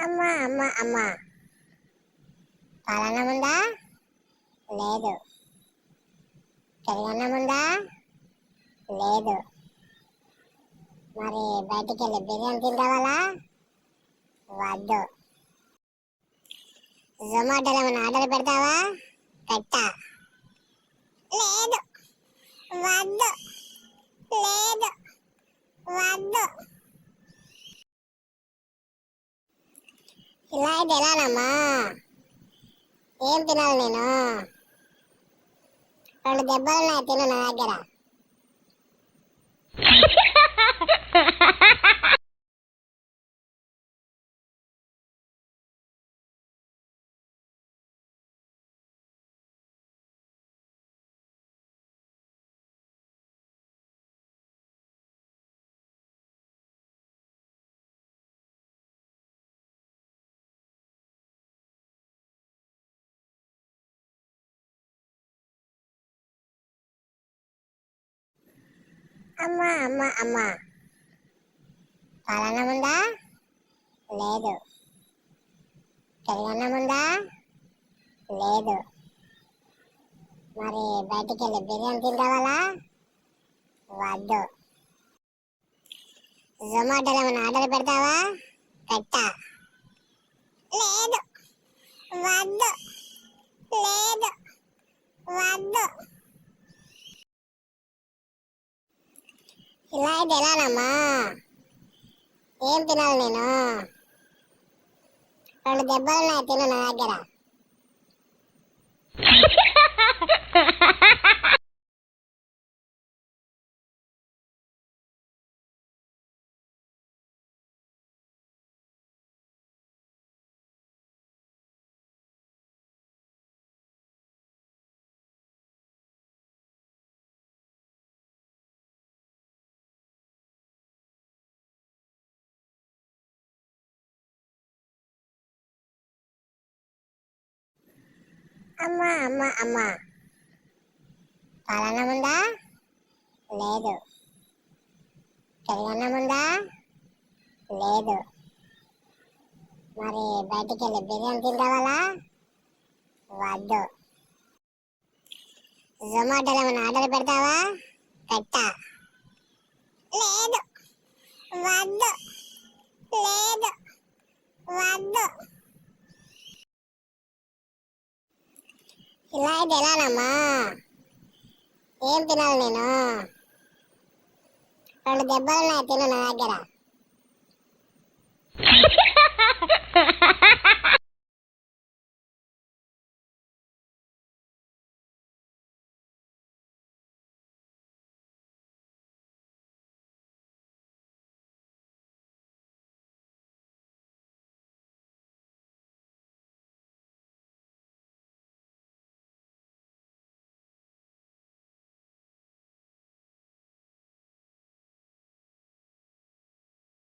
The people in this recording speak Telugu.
అమ్మా అమ్మా అమ్మా, పాలన్నం ఉందా? లేదు. పెరుగన్నం ఉందా? లేదు. మరి బయటికి వెళ్ళి బిర్యానీ తింటావాలా? వద్దు. జొమాటోలో ఏమైనా ఆర్డర్ పెడతావా? పెట్టా. లేదు. వద్దు. లేదు. వద్దు. ఇలా అయితే ఎలానమ్మా? ఏం తినాలి నేను? 2 దెబ్బలున్నాయి, తిను నా దగ్గర. అమ్మా అమ్మా అమ్మా, పాలన్నం ఉందా? లేదు. పెరుగన్నం ఉందా? లేదు. మరి బయటికి వెళ్ళి బిర్యానీ తింటావాలా? వద్దు. జొమాటోలో ఏమైనా ఆర్డర్ పెడతావా? పెట్టా. లేదు. వద్దు. లేదు. వద్దు. ఇలా అయితే ఎలానమ్మా? ఏం తినాలి నేను? 2 దెబ్బలున్నాయి, తిను నా దగ్గర. అమ్మా అమ్మా అమ్మా, పాలన్నం ఉందా? లేదు. పెరుగన్నం ఉందా? లేదు. మరి బయటికి వెళ్ళి బిర్యానీ తింటావాలా? వద్దు. జొమాటోలో ఏమైనా ఆర్డర్ పెడతావా? పెట్టా. లేదు. వద్దు. లేదు. వద్దు. ఇలా అయితే ఎలానమ్మా? ఏం తినాలి నేను? 2 దెబ్బలున్నాయి, తిను నా దగ్గర.